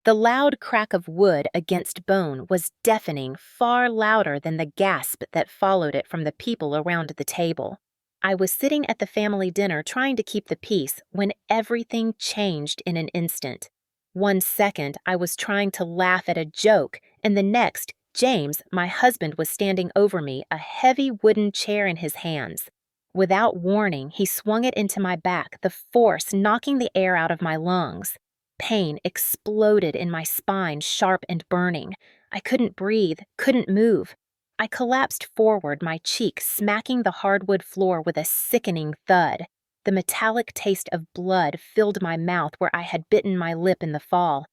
The loud crack of wood against bone was deafening, far louder than the gasp that followed it from the people around the table. I was sitting at the family dinner trying to keep the peace when everything changed in an instant. 1 second, I was trying to laugh at a joke, and the next, James, my husband, was standing over me, a heavy wooden chair in his hands. Without warning, he swung it into my back, the force knocking the air out of my lungs. Pain exploded in my spine, sharp and burning. I couldn't breathe, couldn't move. I collapsed forward, my cheek smacking the hardwood floor with a sickening thud. The metallic taste of blood filled my mouth where I had bitten my lip in the fall.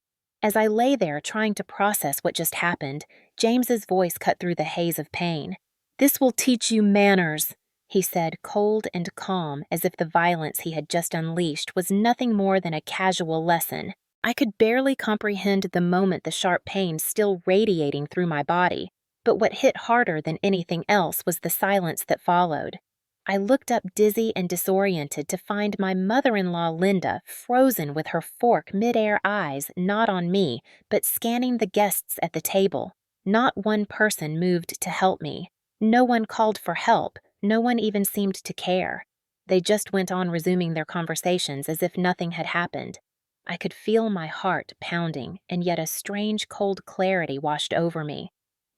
As I lay there trying to process what just happened, James's voice cut through the haze of pain. "This will teach you manners," he said, cold and calm, as if the violence he had just unleashed was nothing more than a casual lesson. I could barely comprehend the moment, the sharp pain still radiating through my body. But what hit harder than anything else was the silence that followed. I looked up dizzy and disoriented to find my mother-in-law Linda frozen with her fork mid-air, eyes not on me, but scanning the guests at the table. Not one person moved to help me. No one called for help. No one even seemed to care. They just went on resuming their conversations as if nothing had happened. I could feel my heart pounding, and yet a strange cold clarity washed over me.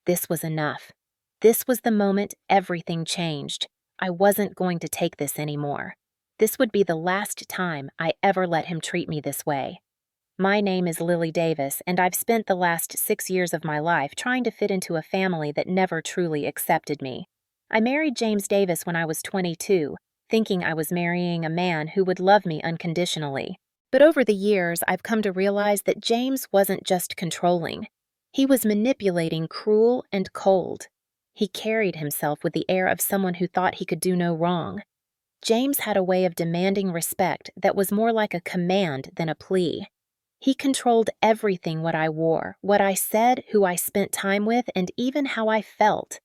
This was enough. This was the moment everything changed. I wasn't going to take this anymore. This would be the last time I ever let him treat me this way. My name is Lily Davis, and I've spent the last 6 years of my life trying to fit into a family that never truly accepted me. I married James Davis when I was 22, thinking I was marrying a man who would love me unconditionally. But over the years, I've come to realize that James wasn't just controlling. He was manipulating, cruel and cold. He carried himself with the air of someone who thought he could do no wrong. James had a way of demanding respect that was more like a command than a plea. He controlled everything: what I wore, what I said, who I spent time with, and even how I felt.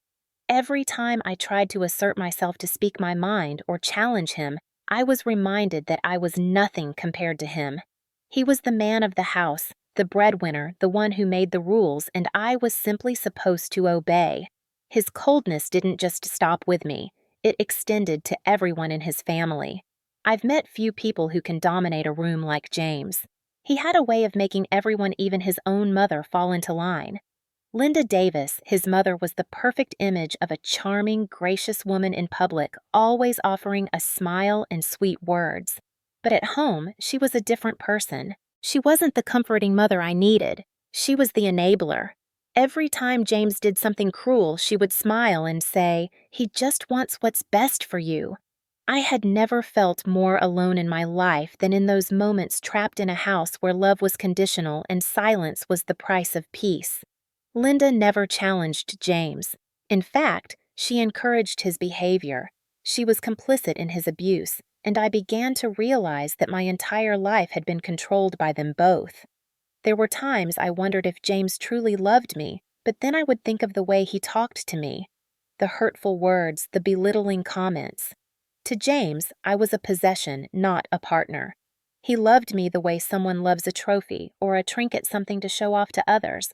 Every time I tried to assert myself to speak my mind or challenge him, I was reminded that I was nothing compared to him. He was the man of the house, the breadwinner, the one who made the rules, and I was simply supposed to obey. His coldness didn't just stop with me. It extended to everyone in his family. I've met few people who can dominate a room like James. He had a way of making everyone, even his own mother, fall into line. Linda Davis, his mother, was the perfect image of a charming, gracious woman in public, always offering a smile and sweet words. But at home, she was a different person. She wasn't the comforting mother I needed. She was the enabler. Every time James did something cruel, she would smile and say, "He just wants what's best for you." I had never felt more alone in my life than in those moments trapped in a house where love was conditional and silence was the price of peace. Linda never challenged James. In fact, she encouraged his behavior. She was complicit in his abuse, and I began to realize that my entire life had been controlled by them both. There were times I wondered if James truly loved me, but then I would think of the way he talked to me. The hurtful words, the belittling comments. To James, I was a possession, not a partner. He loved me the way someone loves a trophy or a trinket, something to show off to others.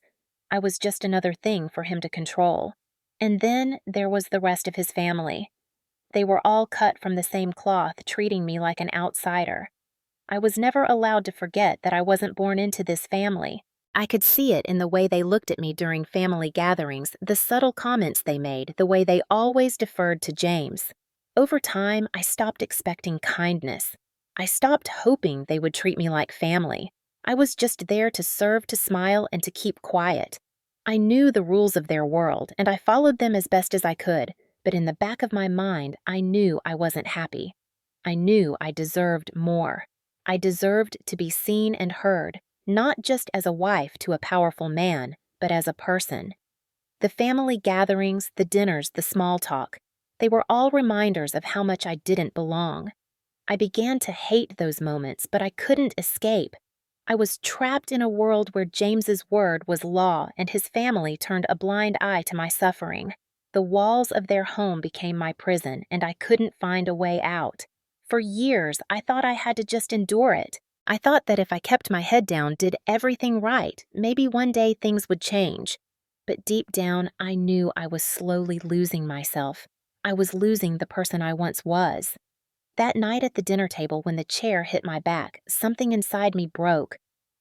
I was just another thing for him to control. And then there was the rest of his family. They were all cut from the same cloth, treating me like an outsider. I was never allowed to forget that I wasn't born into this family. I could see it in the way they looked at me during family gatherings, the subtle comments they made, the way they always deferred to James. Over time, I stopped expecting kindness. I stopped hoping they would treat me like family. I was just there to serve, to smile, and to keep quiet. I knew the rules of their world, and I followed them as best as I could, but in the back of my mind, I knew I wasn't happy. I knew I deserved more. I deserved to be seen and heard, not just as a wife to a powerful man, but as a person. The family gatherings, the dinners, the small talk, they were all reminders of how much I didn't belong. I began to hate those moments, but I couldn't escape. I was trapped in a world where James's word was law and his family turned a blind eye to my suffering. The walls of their home became my prison, and I couldn't find a way out. For years, I thought I had to just endure it. I thought that if I kept my head down, did everything right, maybe one day things would change. But deep down, I knew I was slowly losing myself. I was losing the person I once was. That night at the dinner table, when the chair hit my back, something inside me broke.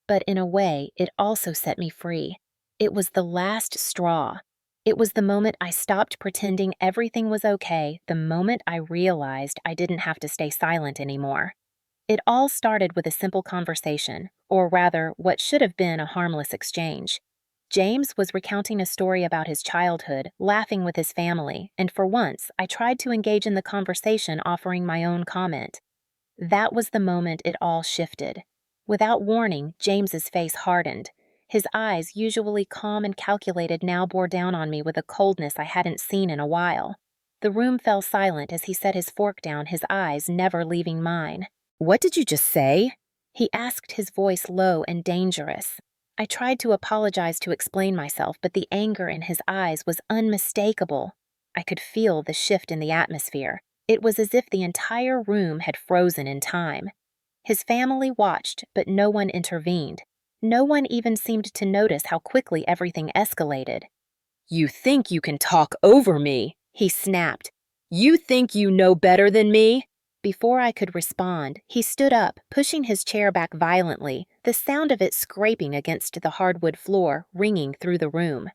But in a way, it also set me free. It was the last straw. It was the moment I stopped pretending everything was okay, the moment I realized I didn't have to stay silent anymore. It all started with a simple conversation, or rather, what should have been a harmless exchange. James was recounting a story about his childhood, laughing with his family, and for once, I tried to engage in the conversation, offering my own comment. That was the moment it all shifted. Without warning, James's face hardened. His eyes, usually calm and calculated, now bore down on me with a coldness I hadn't seen in a while. The room fell silent as he set his fork down, his eyes never leaving mine. "What did you just say?" he asked, his voice low and dangerous. I tried to apologize, to explain myself, but the anger in his eyes was unmistakable. I could feel the shift in the atmosphere. It was as if the entire room had frozen in time. His family watched, but no one intervened. No one even seemed to notice how quickly everything escalated. "You think you can talk over me?" he snapped. "You think you know better than me?" Before I could respond, he stood up, pushing his chair back violently, the sound of it scraping against the hardwood floor ringing through the room.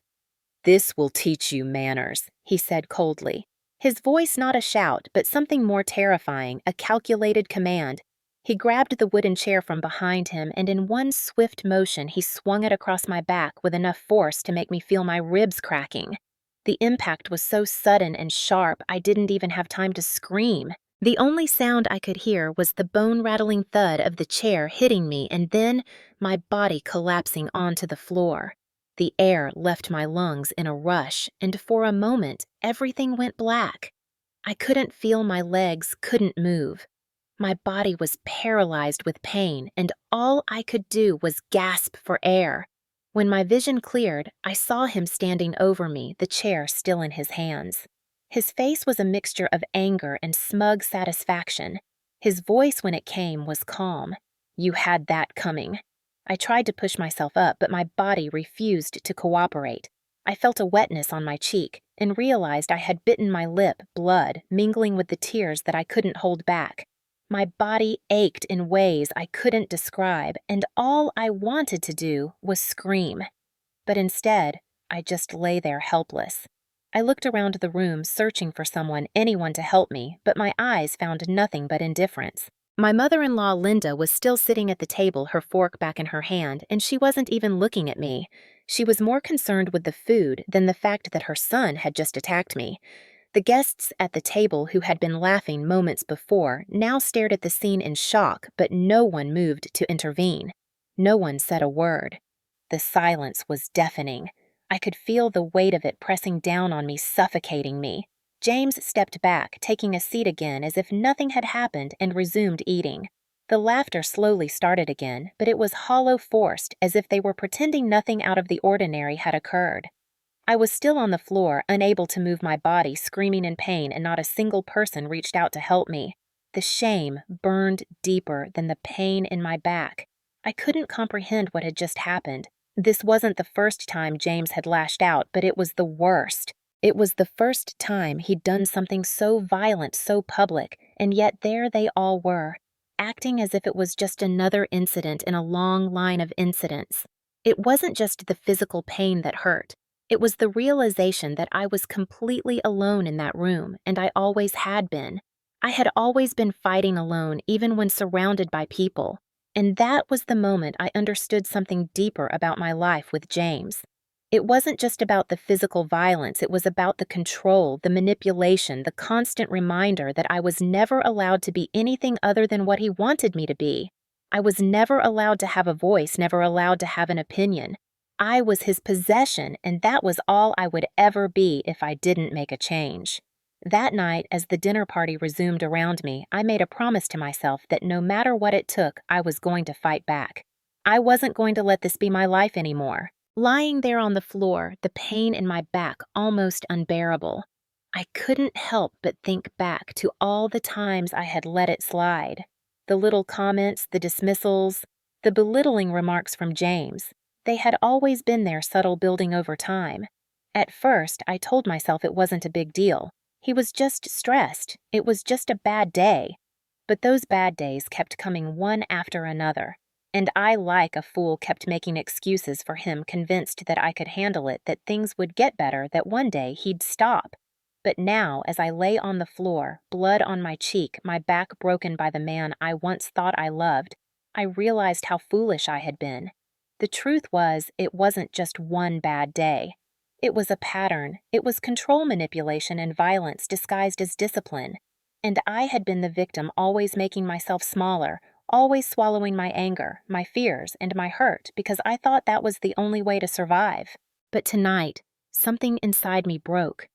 "This will teach you manners," he said coldly. His voice not a shout, but something more terrifying, a calculated command. He grabbed the wooden chair from behind him, and in one swift motion he swung it across my back with enough force to make me feel my ribs cracking. The impact was so sudden and sharp I didn't even have time to scream. The only sound I could hear was the bone-rattling thud of the chair hitting me, and then my body collapsing onto the floor. The air left my lungs in a rush, and for a moment, everything went black. I couldn't feel my legs, couldn't move. My body was paralyzed with pain, and all I could do was gasp for air. When my vision cleared, I saw him standing over me, the chair still in his hands. His face was a mixture of anger and smug satisfaction. His voice, when it came, was calm. "You had that coming." I tried to push myself up, but my body refused to cooperate. I felt a wetness on my cheek and realized I had bitten my lip, blood mingling with the tears that I couldn't hold back. My body ached in ways I couldn't describe, and all I wanted to do was scream. But instead, I just lay there helpless. I looked around the room, searching for someone, anyone to help me, but my eyes found nothing but indifference. My mother-in-law, Linda, was still sitting at the table, her fork back in her hand, and she wasn't even looking at me. She was more concerned with the food than the fact that her son had just attacked me. The guests at the table, who had been laughing moments before, now stared at the scene in shock, but no one moved to intervene. No one said a word. The silence was deafening. I could feel the weight of it pressing down on me, suffocating me. James stepped back, taking a seat again as if nothing had happened, and resumed eating. The laughter slowly started again, but it was hollow, forced, as if they were pretending nothing out of the ordinary had occurred. I was still on the floor, unable to move my body, screaming in pain, and not a single person reached out to help me. The shame burned deeper than the pain in my back. I couldn't comprehend what had just happened. This wasn't the first time James had lashed out, but it was the worst. It was the first time he'd done something so violent, so public, and yet there they all were, acting as if it was just another incident in a long line of incidents. It wasn't just the physical pain that hurt. It was the realization that I was completely alone in that room, and I always had been. I had always been fighting alone, even when surrounded by people. And that was the moment I understood something deeper about my life with James. It wasn't just about the physical violence, it was about the control, the manipulation, the constant reminder that I was never allowed to be anything other than what he wanted me to be. I was never allowed to have a voice, never allowed to have an opinion. I was his possession, and that was all I would ever be if I didn't make a change. That night, as the dinner party resumed around me, I made a promise to myself that no matter what it took, I was going to fight back. I wasn't going to let this be my life anymore. Lying there on the floor, the pain in my back almost unbearable, I couldn't help but think back to all the times I had let it slide. The little comments, the dismissals, the belittling remarks from James. They had always been there, subtle, building over time. At first, I told myself it wasn't a big deal. He was just stressed. It was just a bad day. But those bad days kept coming one after another. And I, like a fool, kept making excuses for him, convinced that I could handle it, that things would get better, that one day he'd stop. But now, as I lay on the floor, blood on my cheek, my back broken by the man I once thought I loved, I realized how foolish I had been. The truth was, it wasn't just one bad day. It was a pattern. It was control manipulation and violence disguised as discipline. And I had been the victim, always making myself smaller, always swallowing my anger, my fears, and my hurt because I thought that was the only way to survive. But tonight, something inside me broke.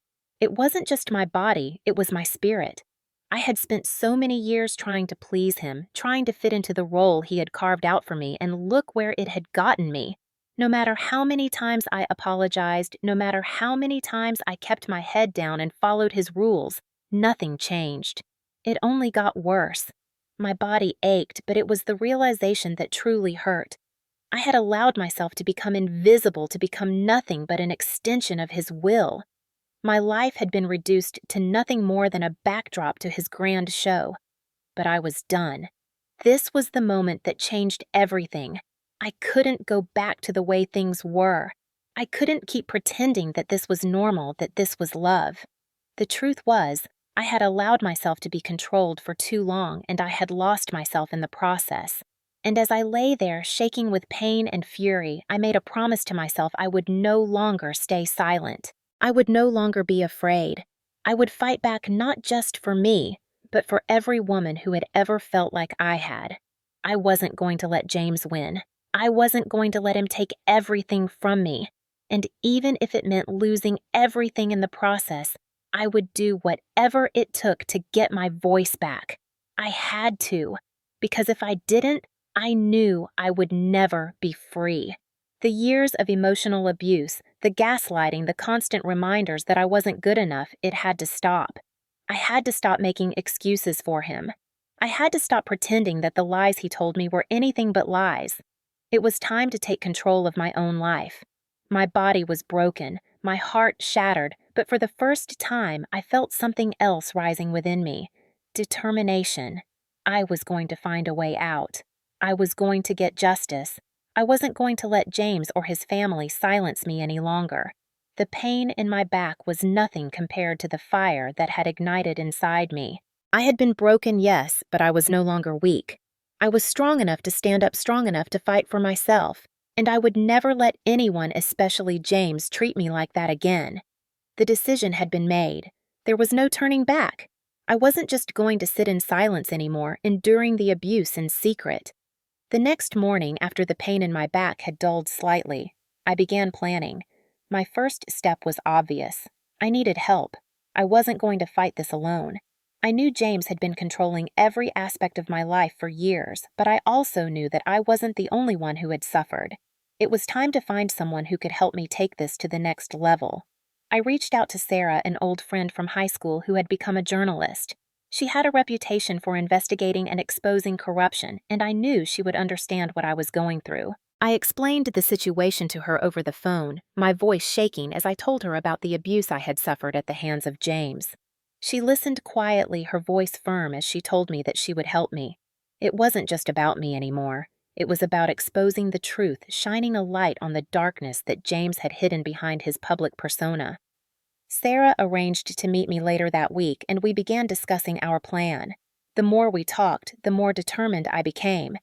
It wasn't just my body, it was my spirit. I had spent so many years trying to please him, trying to fit into the role he had carved out for me, and look where it had gotten me. No matter how many times I apologized, no matter how many times I kept my head down and followed his rules, nothing changed. It only got worse. My body ached, but it was the realization that truly hurt. I had allowed myself to become invisible, to become nothing but an extension of his will. My life had been reduced to nothing more than a backdrop to his grand show. But I was done. This was the moment that changed everything. I couldn't go back to the way things were. I couldn't keep pretending that this was normal, that this was love. The truth was, I had allowed myself to be controlled for too long, and I had lost myself in the process. And as I lay there, shaking with pain and fury, I made a promise to myself I would no longer stay silent. I would no longer be afraid. I would fight back not just for me, but for every woman who had ever felt like I had. I wasn't going to let James win. I wasn't going to let him take everything from me. And even if it meant losing everything in the process, I would do whatever it took to get my voice back. I had to, because if I didn't, I knew I would never be free. The years of emotional abuse, the gaslighting, the constant reminders that I wasn't good enough, it had to stop. I had to stop making excuses for him. I had to stop pretending that the lies he told me were anything but lies. It was time to take control of my own life. My body was broken, my heart shattered, but for the first time, I felt something else rising within me. Determination. I was going to find a way out. I was going to get justice. I wasn't going to let James or his family silence me any longer. The pain in my back was nothing compared to the fire that had ignited inside me. I had been broken, yes, but I was no longer weak. I was strong enough to stand up, strong enough to fight for myself, and I would never let anyone, especially James, treat me like that again. The decision had been made. There was no turning back. I wasn't just going to sit in silence anymore, enduring the abuse in secret. The next morning, after the pain in my back had dulled slightly, I began planning. My first step was obvious. I needed help. I wasn't going to fight this alone. I knew James had been controlling every aspect of my life for years, but I also knew that I wasn't the only one who had suffered. It was time to find someone who could help me take this to the next level. I reached out to Sarah, an old friend from high school who had become a journalist. She had a reputation for investigating and exposing corruption, and I knew she would understand what I was going through. I explained the situation to her over the phone, my voice shaking as I told her about the abuse I had suffered at the hands of James. She listened quietly, her voice firm as she told me that she would help me. It wasn't just about me anymore. It was about exposing the truth, shining a light on the darkness that James had hidden behind his public persona. Sarah arranged to meet me later that week, and we began discussing our plan. The more we talked, the more determined I became.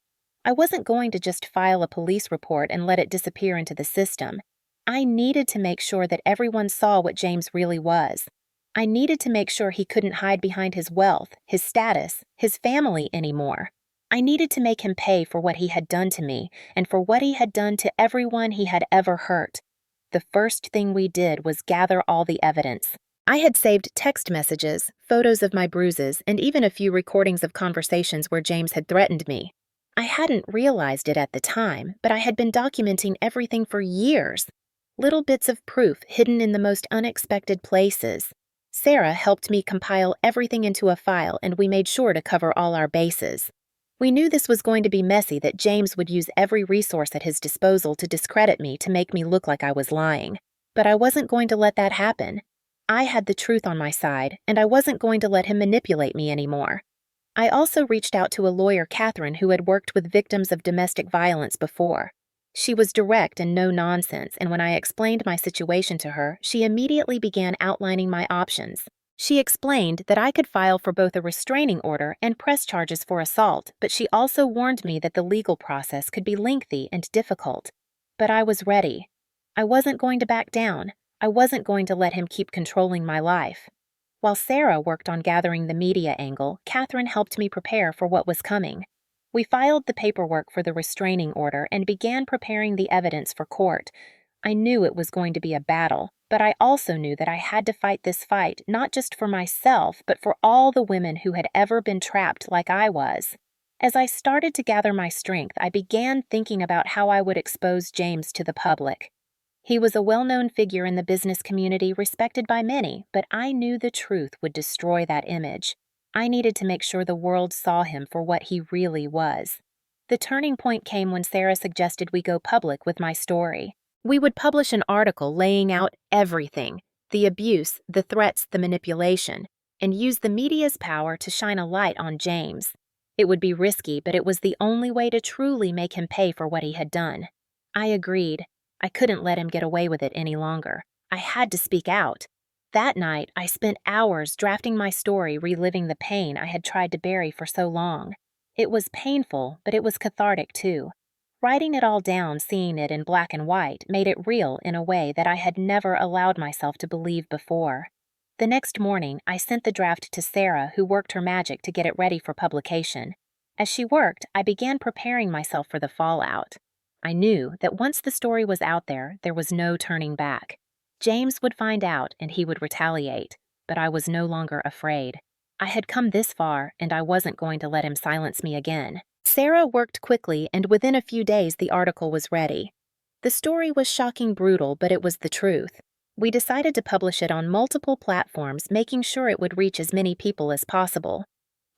I wasn't going to just file a police report and let it disappear into the system. I needed to make sure that everyone saw what James really was. I needed to make sure he couldn't hide behind his wealth, his status, his family anymore. I needed to make him pay for what he had done to me and for what he had done to everyone he had ever hurt. The first thing we did was gather all the evidence. I had saved text messages, photos of my bruises, and even a few recordings of conversations where James had threatened me. I hadn't realized it at the time, but I had been documenting everything for years. Little bits of proof hidden in the most unexpected places. Sarah helped me compile everything into a file, and we made sure to cover all our bases. We knew this was going to be messy, that James would use every resource at his disposal to discredit me, to make me look like I was lying. But I wasn't going to let that happen. I had the truth on my side, and I wasn't going to let him manipulate me anymore. I also reached out to a lawyer, Catherine, who had worked with victims of domestic violence before. She was direct and no nonsense, and when I explained my situation to her, she immediately began outlining my options. She explained that I could file for both a restraining order and press charges for assault, but she also warned me that the legal process could be lengthy and difficult. But I was ready. I wasn't going to back down. I wasn't going to let him keep controlling my life. While Sarah worked on gathering the media angle, Catherine helped me prepare for what was coming. We filed the paperwork for the restraining order and began preparing the evidence for court. I knew it was going to be a battle, but I also knew that I had to fight this fight not just for myself, but for all the women who had ever been trapped like I was. As I started to gather my strength, I began thinking about how I would expose James to the public. He was a well-known figure in the business community, respected by many, but I knew the truth would destroy that image. I needed to make sure the world saw him for what he really was. The turning point came when Sarah suggested we go public with my story. We would publish an article laying out everything: the abuse, the threats, the manipulation, and use the media's power to shine a light on James. It would be risky, but it was the only way to truly make him pay for what he had done. I agreed. I couldn't let him get away with it any longer. I had to speak out. That night, I spent hours drafting my story, reliving the pain I had tried to bury for so long. It was painful, but it was cathartic too. Writing it all down, seeing it in black and white, made it real in a way that I had never allowed myself to believe before. The next morning, I sent the draft to Sarah, who worked her magic to get it ready for publication. As she worked, I began preparing myself for the fallout. I knew that once the story was out there was no turning back. James would find out and he would retaliate, but I was no longer afraid. I had come this far, and I wasn't going to let him silence me again. Sarah worked quickly, and within a few days the article was ready. The story was shocking, brutal, but it was the truth. We decided to publish it on multiple platforms, making sure it would reach as many people as possible.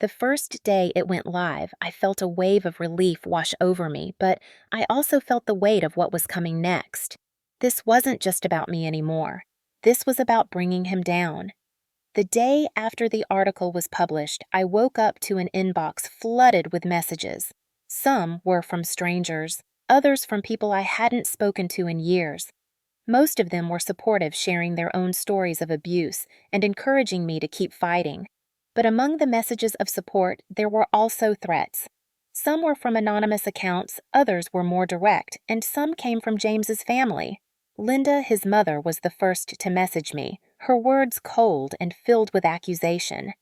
The first day it went live, I felt a wave of relief wash over me, but I also felt the weight of what was coming next. This wasn't just about me anymore. This was about bringing him down. The day after the article was published, I woke up to an inbox flooded with messages. Some were from strangers, others from people I hadn't spoken to in years. Most of them were supportive, sharing their own stories of abuse and encouraging me to keep fighting. But among the messages of support, there were also threats. Some were from anonymous accounts, others were more direct, and some came from James's family. Linda, his mother, was the first to message me, her words cold and filled with accusation.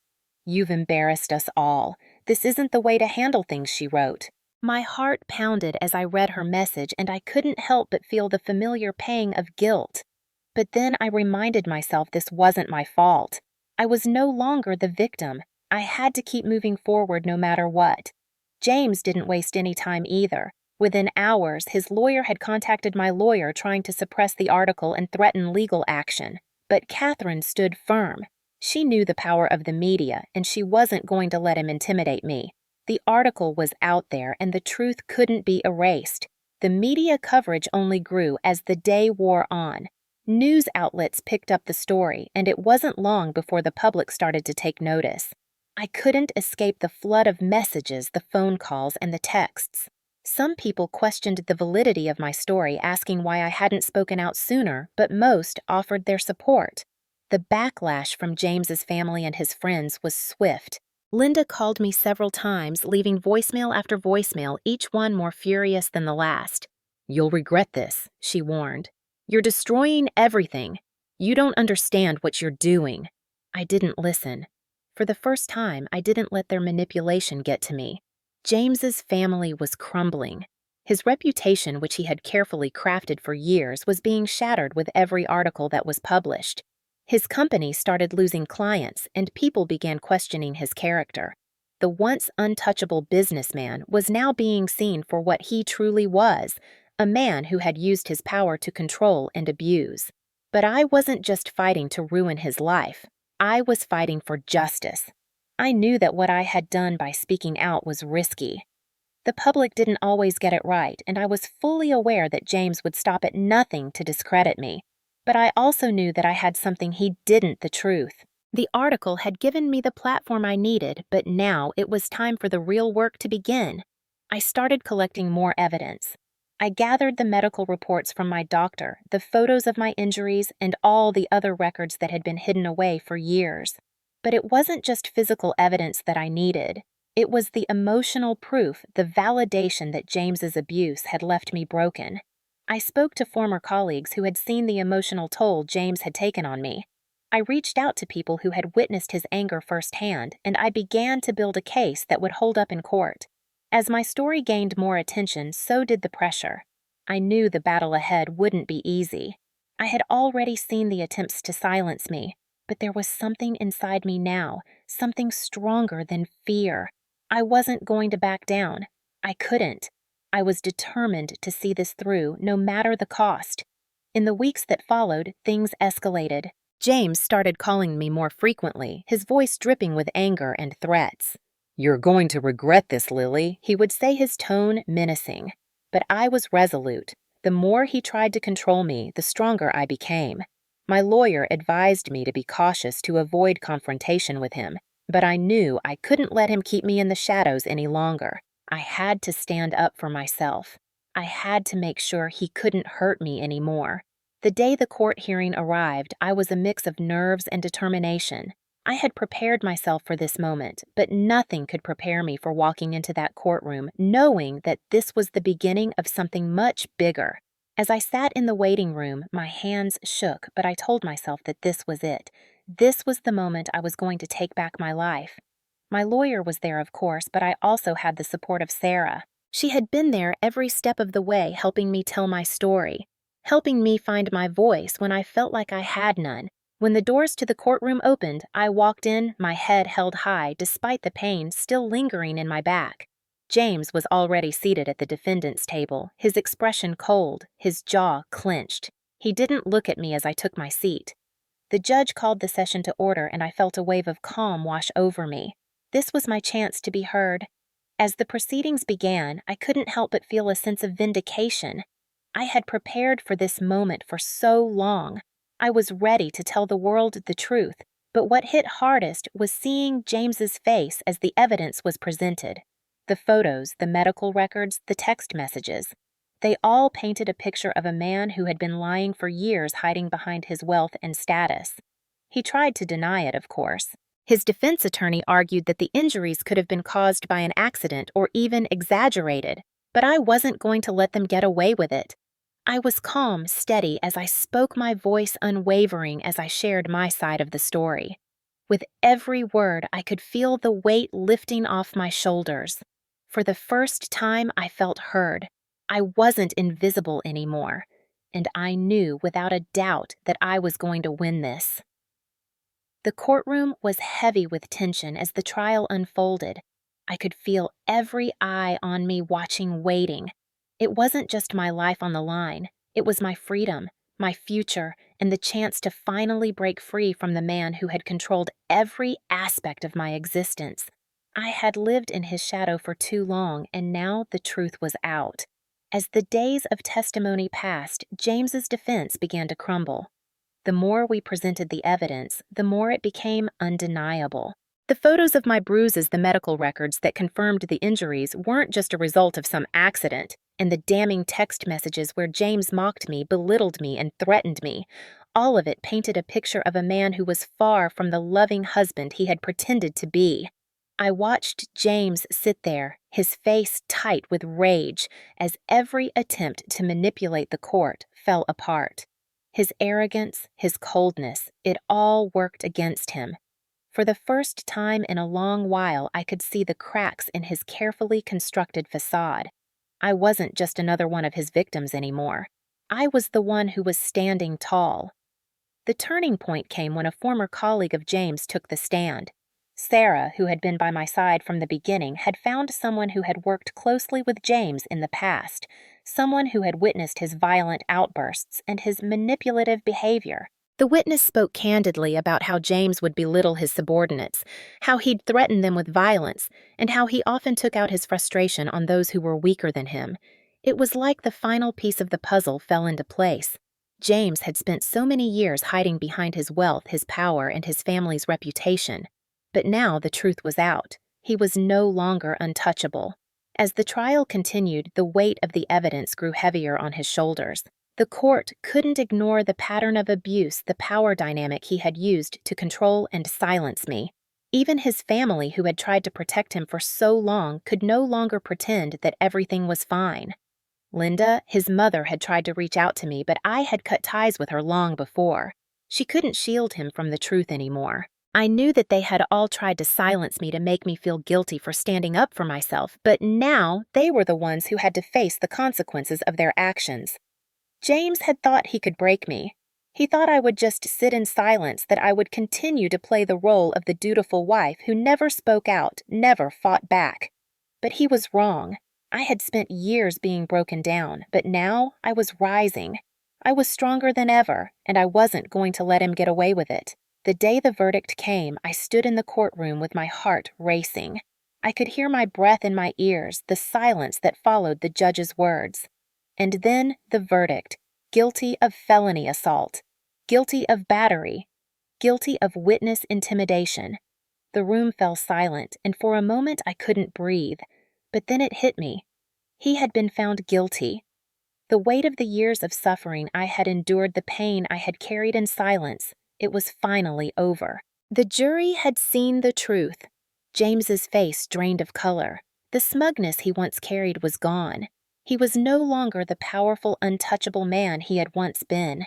"You've embarrassed us all. This isn't the way to handle things," she wrote. My heart pounded as I read her message, and I couldn't help but feel the familiar pang of guilt. But then I reminded myself this wasn't my fault. I was no longer the victim. I had to keep moving forward no matter what. James didn't waste any time either. Within hours, his lawyer had contacted my lawyer, trying to suppress the article and threaten legal action. But Catherine stood firm. She knew the power of the media, and she wasn't going to let him intimidate me. The article was out there, and the truth couldn't be erased. The media coverage only grew as the day wore on. News outlets picked up the story, and it wasn't long before the public started to take notice. I couldn't escape the flood of messages, the phone calls, and the texts. Some people questioned the validity of my story, asking why I hadn't spoken out sooner, but most offered their support. The backlash from James's family and his friends was swift. Linda called me several times, leaving voicemail after voicemail, each one more furious than the last. "You'll regret this," she warned. "You're destroying everything. You don't understand what you're doing." I didn't listen. For the first time, I didn't let their manipulation get to me. James's family was crumbling. His reputation, which he had carefully crafted for years, was being shattered with every article that was published. His company started losing clients, and people began questioning his character. The once untouchable businessman was now being seen for what he truly was, a man who had used his power to control and abuse. But I wasn't just fighting to ruin his life. I was fighting for justice. I knew that what I had done by speaking out was risky. The public didn't always get it right, and I was fully aware that James would stop at nothing to discredit me. But I also knew that I had something he didn't: the truth. The article had given me the platform I needed, but now it was time for the real work to begin. I started collecting more evidence. I gathered the medical reports from my doctor, the photos of my injuries, and all the other records that had been hidden away for years. But it wasn't just physical evidence that I needed. It was the emotional proof, the validation that James's abuse had left me broken. I spoke to former colleagues who had seen the emotional toll James had taken on me. I reached out to people who had witnessed his anger firsthand, and I began to build a case that would hold up in court. As my story gained more attention, so did the pressure. I knew the battle ahead wouldn't be easy. I had already seen the attempts to silence me, but there was something inside me now, something stronger than fear. I wasn't going to back down. I couldn't. I was determined to see this through, no matter the cost. In the weeks that followed, things escalated. James started calling me more frequently, his voice dripping with anger and threats. "You're going to regret this, Lily," he would say, his tone menacing. But I was resolute. The more he tried to control me, the stronger I became. My lawyer advised me to be cautious to avoid confrontation with him, but I knew I couldn't let him keep me in the shadows any longer. I had to stand up for myself. I had to make sure he couldn't hurt me anymore. The day the court hearing arrived, I was a mix of nerves and determination. I had prepared myself for this moment, but nothing could prepare me for walking into that courtroom, knowing that this was the beginning of something much bigger. As I sat in the waiting room, my hands shook, but I told myself that this was it. This was the moment I was going to take back my life. My lawyer was there, of course, but I also had the support of Sarah. She had been there every step of the way, helping me tell my story, helping me find my voice when I felt like I had none. When the doors to the courtroom opened, I walked in, my head held high despite the pain still lingering in my back. James was already seated at the defendant's table, his expression cold, his jaw clenched. He didn't look at me as I took my seat. The judge called the session to order, and I felt a wave of calm wash over me. This was my chance to be heard. As the proceedings began, I couldn't help but feel a sense of vindication. I had prepared for this moment for so long. I was ready to tell the world the truth, but what hit hardest was seeing James's face as the evidence was presented. The photos, the medical records, the text messages. They all painted a picture of a man who had been lying for years, hiding behind his wealth and status. He tried to deny it, of course. His defense attorney argued that the injuries could have been caused by an accident or even exaggerated, but I wasn't going to let them get away with it. I was calm, steady, as I spoke, my voice unwavering as I shared my side of the story. With every word, I could feel the weight lifting off my shoulders. For the first time, I felt heard. I wasn't invisible anymore, and I knew without a doubt that I was going to win this. The courtroom was heavy with tension as the trial unfolded. I could feel every eye on me watching, waiting. It wasn't just my life on the line. It was my freedom, my future, and the chance to finally break free from the man who had controlled every aspect of my existence. I had lived in his shadow for too long, and now the truth was out. As the days of testimony passed, James's defense began to crumble. The more we presented the evidence, the more it became undeniable. The photos of my bruises, the medical records that confirmed the injuries, weren't just a result of some accident, and the damning text messages where James mocked me, belittled me, and threatened me. All of it painted a picture of a man who was far from the loving husband he had pretended to be. I watched James sit there, his face tight with rage, as every attempt to manipulate the court fell apart. His arrogance, his coldness, it all worked against him. For the first time in a long while, I could see the cracks in his carefully constructed facade. I wasn't just another one of his victims anymore. I was the one who was standing tall. The turning point came when a former colleague of James took the stand. Sarah, who had been by my side from the beginning, had found someone who had worked closely with James in the past, someone who had witnessed his violent outbursts and his manipulative behavior. The witness spoke candidly about how James would belittle his subordinates, how he'd threaten them with violence, and how he often took out his frustration on those who were weaker than him. It was like the final piece of the puzzle fell into place. James had spent so many years hiding behind his wealth, his power, and his family's reputation. But now the truth was out. He was no longer untouchable. As the trial continued, the weight of the evidence grew heavier on his shoulders. The court couldn't ignore the pattern of abuse, the power dynamic he had used to control and silence me. Even his family, who had tried to protect him for so long, could no longer pretend that everything was fine. Linda, his mother, had tried to reach out to me, but I had cut ties with her long before. She couldn't shield him from the truth anymore. I knew that they had all tried to silence me to make me feel guilty for standing up for myself, but now they were the ones who had to face the consequences of their actions. James had thought he could break me. He thought I would just sit in silence, that I would continue to play the role of the dutiful wife who never spoke out, never fought back. But he was wrong. I had spent years being broken down, but now I was rising. I was stronger than ever, and I wasn't going to let him get away with it. The day the verdict came, I stood in the courtroom with my heart racing. I could hear my breath in my ears, the silence that followed the judge's words. And then the verdict: guilty of felony assault, guilty of battery, guilty of witness intimidation. The room fell silent, and for a moment I couldn't breathe. But then it hit me. He had been found guilty. The weight of the years of suffering I had endured, the pain I had carried in silence, it was finally over. The jury had seen the truth. James's face drained of color. The smugness he once carried was gone. He was no longer the powerful, untouchable man he had once been.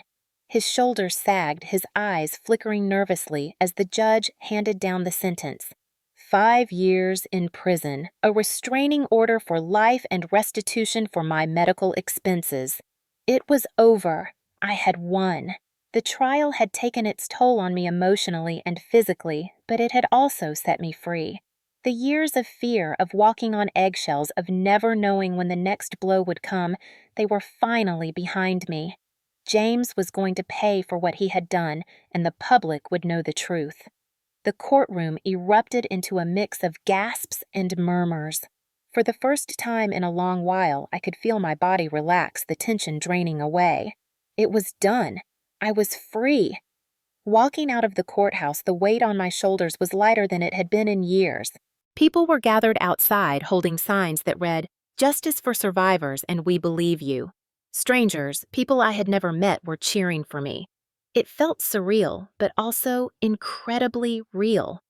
His shoulders sagged, his eyes flickering nervously as the judge handed down the sentence. 5 years in prison, a restraining order for life, and restitution for my medical expenses. It was over. I had won. The trial had taken its toll on me emotionally and physically, but it had also set me free. The years of fear, of walking on eggshells, of never knowing when the next blow would come, they were finally behind me. James was going to pay for what he had done, and the public would know the truth. The courtroom erupted into a mix of gasps and murmurs. For the first time in a long while, I could feel my body relax, the tension draining away. It was done. I was free. Walking out of the courthouse, the weight on my shoulders was lighter than it had been in years. People were gathered outside holding signs that read, "Justice for survivors and we believe you." Strangers, people I had never met, were cheering for me. It felt surreal, but also incredibly real.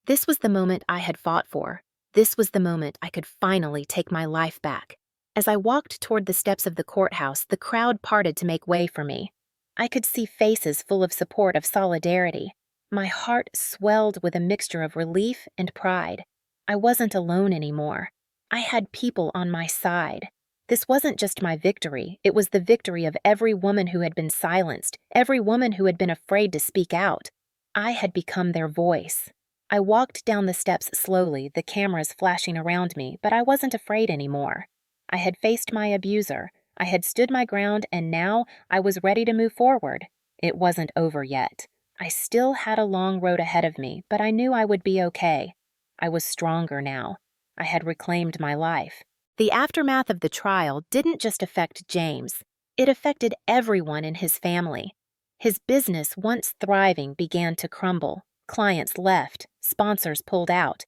This was the moment I had fought for. This was the moment I could finally take my life back. As I walked toward the steps of the courthouse, the crowd parted to make way for me. I could see faces full of support, of solidarity. My heart swelled with a mixture of relief and pride. I wasn't alone anymore. I had people on my side. This wasn't just my victory, it was the victory of every woman who had been silenced, every woman who had been afraid to speak out. I had become their voice. I walked down the steps slowly, the cameras flashing around me, but I wasn't afraid anymore. I had faced my abuser, I had stood my ground, and now I was ready to move forward. It wasn't over yet. I still had a long road ahead of me, but I knew I would be okay. I was stronger now. I had reclaimed my life. The aftermath of the trial didn't just affect James. It affected everyone in his family. His business, once thriving, began to crumble. Clients left, sponsors pulled out.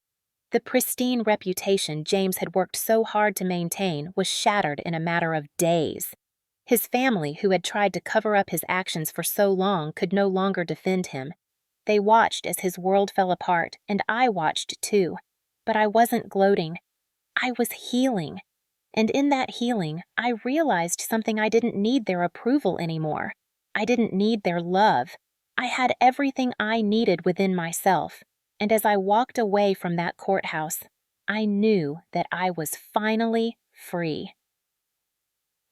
The pristine reputation James had worked so hard to maintain was shattered in a matter of days. His family, who had tried to cover up his actions for so long, could no longer defend him. They watched as his world fell apart, and I watched too. But I wasn't gloating. I was healing. And in that healing, I realized something: I didn't need their approval anymore. I didn't need their love. I had everything I needed within myself. And as I walked away from that courthouse, I knew that I was finally free.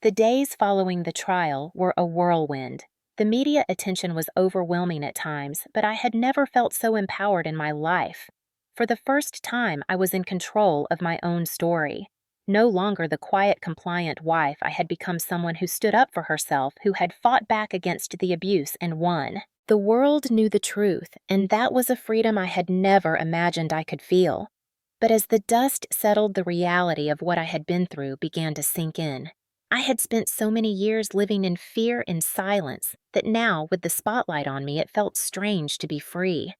The days following the trial were a whirlwind. The media attention was overwhelming at times, but I had never felt so empowered in my life. For the first time, I was in control of my own story. No longer the quiet, compliant wife, I had become someone who stood up for herself, who had fought back against the abuse and won. The world knew the truth, and that was a freedom I had never imagined I could feel. But as the dust settled, the reality of what I had been through began to sink in. I had spent so many years living in fear and silence that now, with the spotlight on me, it felt strange to be free.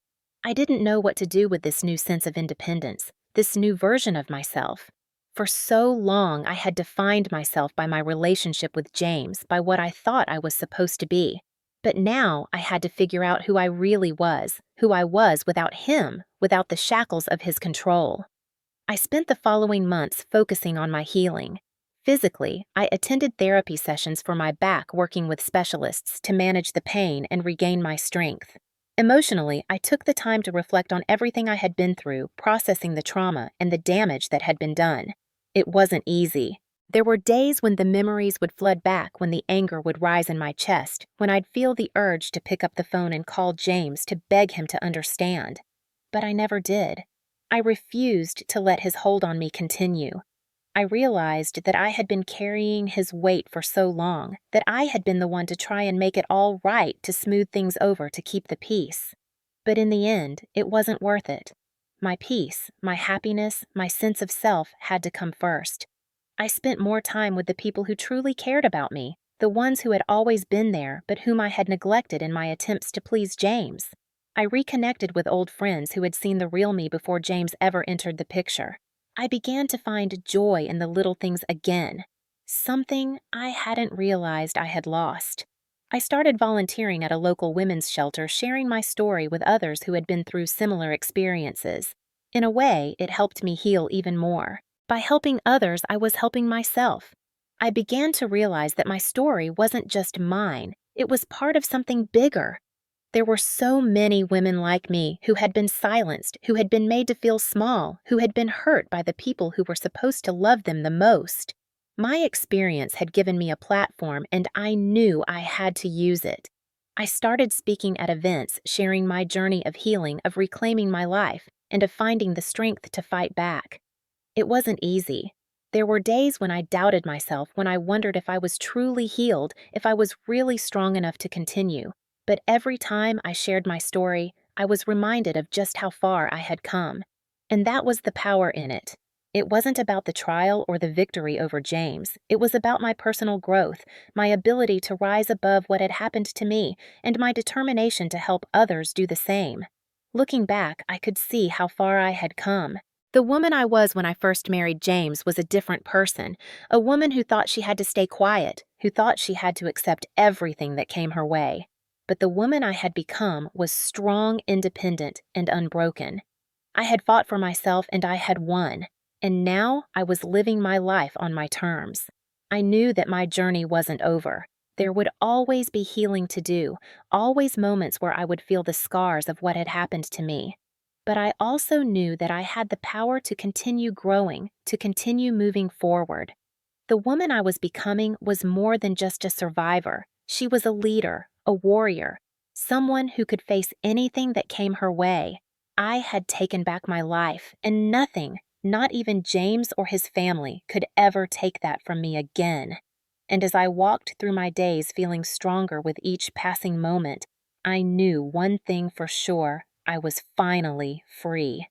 I didn't know what to do with this new sense of independence, this new version of myself. For so long, I had defined myself by my relationship with James, by what I thought I was supposed to be. But now I had to figure out who I really was, who I was without him, without the shackles of his control. I spent the following months focusing on my healing. Physically, I attended therapy sessions for my back, working with specialists to manage the pain and regain my strength. Emotionally, I took the time to reflect on everything I had been through, processing the trauma and the damage that had been done. It wasn't easy. There were days when the memories would flood back, when the anger would rise in my chest, when I'd feel the urge to pick up the phone and call James to beg him to understand. But I never did. I refused to let his hold on me continue. I realized that I had been carrying his weight for so long, that I had been the one to try and make it all right, to smooth things over, to keep the peace. But in the end, it wasn't worth it. My peace, my happiness, my sense of self had to come first. I spent more time with the people who truly cared about me, the ones who had always been there but whom I had neglected in my attempts to please James. I reconnected with old friends who had seen the real me before James ever entered the picture. I began to find joy in the little things again, something I hadn't realized I had lost. I started volunteering at a local women's shelter, sharing my story with others who had been through similar experiences. In a way, it helped me heal even more. By helping others, I was helping myself. I began to realize that my story wasn't just mine, it was part of something bigger. There were so many women like me who had been silenced, who had been made to feel small, who had been hurt by the people who were supposed to love them the most. My experience had given me a platform, and I knew I had to use it. I started speaking at events, sharing my journey of healing, of reclaiming my life, and of finding the strength to fight back. It wasn't easy. There were days when I doubted myself, when I wondered if I was truly healed, if I was really strong enough to continue. But every time I shared my story, I was reminded of just how far I had come. And that was the power in it. It wasn't about the trial or the victory over James. It was about my personal growth, my ability to rise above what had happened to me, and my determination to help others do the same. Looking back, I could see how far I had come. The woman I was when I first married James was a different person, a woman who thought she had to stay quiet, who thought she had to accept everything that came her way. But the woman I had become was strong, independent, and unbroken. I had fought for myself and I had won, and now I was living my life on my terms. I knew that my journey wasn't over. There would always be healing to do, always moments where I would feel the scars of what had happened to me. But I also knew that I had the power to continue growing, to continue moving forward. The woman I was becoming was more than just a survivor. She was a leader, a warrior, someone who could face anything that came her way. I had taken back my life, and nothing, not even James or his family, could ever take that from me again. And as I walked through my days feeling stronger with each passing moment, I knew one thing for sure: I was finally free.